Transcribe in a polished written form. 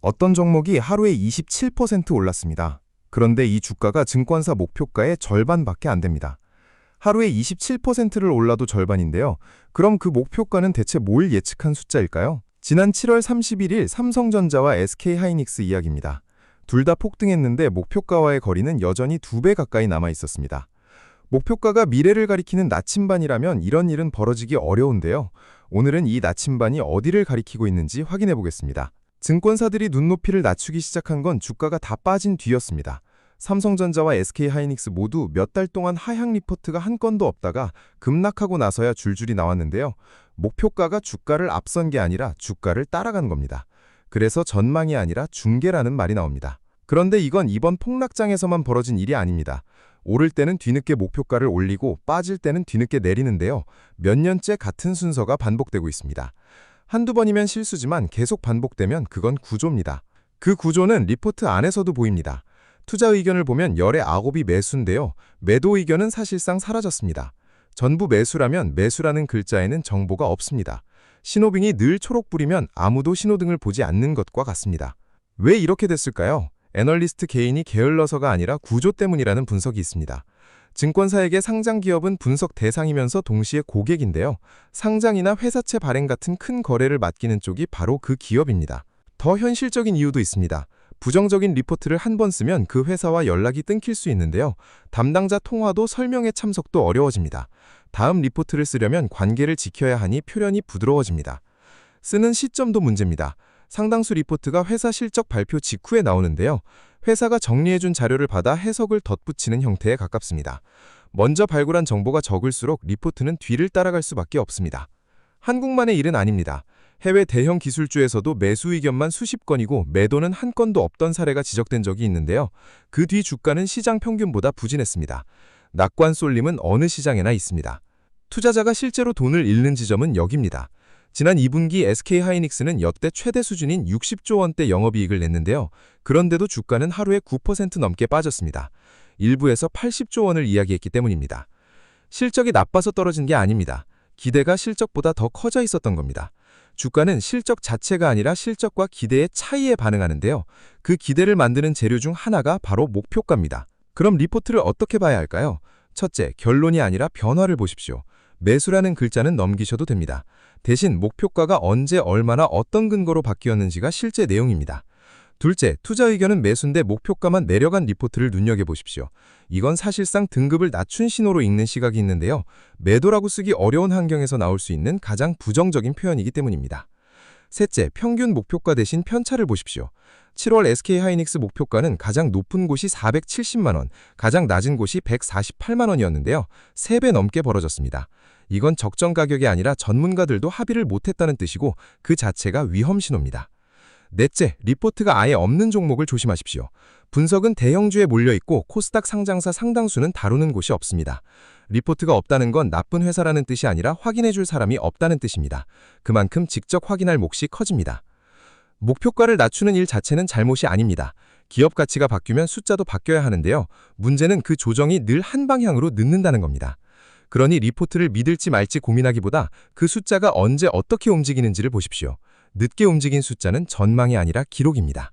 어떤 종목이 하루에 27% 올랐습니다. 그런데 이 주가가 증권사 목표가의 절반밖에 안 됩니다. 하루에 27%를 올라도 절반인데요. 그럼 그 목표가는 대체 뭘 예측한 숫자일까요? 지난 7월 31일 삼성전자와 SK하이닉스 이야기입니다. 둘 다 폭등했는데 목표가와의 거리는 여전히 2배 가까이 남아 있었습니다. 목표가가 미래를 가리키는 나침반이라면 이런 일은 벌어지기 어려운데요. 오늘은 이 나침반이 어디를 가리키고 있는지 확인해 보겠습니다. 증권사들이 눈높이를 낮추기 시작한 건 주가가 다 빠진 뒤였습니다. 삼성전자와 SK하이닉스 모두 몇 달 동안 하향 리포트가 한 건도 없다가 급락하고 나서야 줄줄이 나왔는데요. 목표가가 주가를 앞선 게 아니라 주가를 따라간 겁니다. 그래서 전망이 아니라 중계라는 말이 나옵니다. 그런데 이건 이번 폭락장에서만 벌어진 일이 아닙니다. 오를 때는 뒤늦게 목표가를 올리고 빠질 때는 뒤늦게 내리는데요. 몇 년째 같은 순서가 반복되고 있습니다. 한두 번이면 실수지만 계속 반복되면 그건 구조입니다. 그 구조는 리포트 안에서도 보입니다. 투자 의견을 보면 열의 9이 매수인데요. 매도 의견은 사실상 사라졌습니다. 전부 매수라면 매수라는 글자에는 정보가 없습니다. 신호등이 늘 초록불이면 아무도 신호등을 보지 않는 것과 같습니다. 왜 이렇게 됐을까요? 애널리스트 개인이 게을러서가 아니라 구조 때문이라는 분석이 있습니다. 증권사에게 상장 기업은 분석 대상이면서 동시에 고객인데요. 상장이나 회사채 발행 같은 큰 거래를 맡기는 쪽이 바로 그 기업입니다. 더 현실적인 이유도 있습니다. 부정적인 리포트를 한 번 쓰면 그 회사와 연락이 끊길 수 있는데요. 담당자 통화도 설명회 참석도 어려워집니다. 다음 리포트를 쓰려면 관계를 지켜야 하니 표현이 부드러워집니다. 쓰는 시점도 문제입니다. 상당수 리포트가 회사 실적 발표 직후에 나오는데요. 회사가 정리해준 자료를 받아 해석을 덧붙이는 형태에 가깝습니다. 먼저 발굴한 정보가 적을수록 리포트는 뒤를 따라갈 수밖에 없습니다. 한국만의 일은 아닙니다. 해외 대형 기술주에서도 매수 의견만 수십 건이고 매도는 한 건도 없던 사례가 지적된 적이 있는데요. 그 뒤 주가는 시장 평균보다 부진했습니다. 낙관 쏠림은 어느 시장에나 있습니다. 투자자가 실제로 돈을 잃는 지점은 여기입니다. 지난 2분기 SK하이닉스는 역대 최대 수준인 60조 원대 영업이익을 냈는데요. 그런데도 주가는 하루에 9% 넘게 빠졌습니다. 일부에서 80조 원을 이야기했기 때문입니다. 실적이 나빠서 떨어진 게 아닙니다. 기대가 실적보다 더 커져 있었던 겁니다. 주가는 실적 자체가 아니라 실적과 기대의 차이에 반응하는데요. 그 기대를 만드는 재료 중 하나가 바로 목표가입니다. 그럼 리포트를 어떻게 봐야 할까요? 첫째, 결론이 아니라 변화를 보십시오. 매수라는 글자는 넘기셔도 됩니다. 대신 목표가가 언제 얼마나 어떤 근거로 바뀌었는지가 실제 내용입니다. 둘째, 투자 의견은 매수인데 목표가만 내려간 리포트를 눈여겨보십시오. 이건 사실상 등급을 낮춘 신호로 읽는 시각이 있는데요. 매도라고 쓰기 어려운 환경에서 나올 수 있는 가장 부정적인 표현이기 때문입니다. 셋째, 평균 목표가 대신 편차를 보십시오. 7월 SK하이닉스 목표가는 가장 높은 곳이 470만 원, 가장 낮은 곳이 148만 원이었는데요. 3배 넘게 벌어졌습니다. 이건 적정 가격이 아니라 전문가들도 합의를 못했다는 뜻이고 그 자체가 위험 신호입니다. 넷째, 리포트가 아예 없는 종목을 조심하십시오. 분석은 대형주에 몰려있고 코스닥 상장사 상당수는 다루는 곳이 없습니다. 리포트가 없다는 건 나쁜 회사라는 뜻이 아니라 확인해줄 사람이 없다는 뜻입니다. 그만큼 직접 확인할 몫이 커집니다. 목표가를 낮추는 일 자체는 잘못이 아닙니다. 기업 가치가 바뀌면 숫자도 바뀌어야 하는데요. 문제는 그 조정이 늘 한 방향으로 늦는다는 겁니다. 그러니 리포트를 믿을지 말지 고민하기보다 그 숫자가 언제 어떻게 움직이는지를 보십시오. 늦게 움직인 숫자는 전망이 아니라 기록입니다.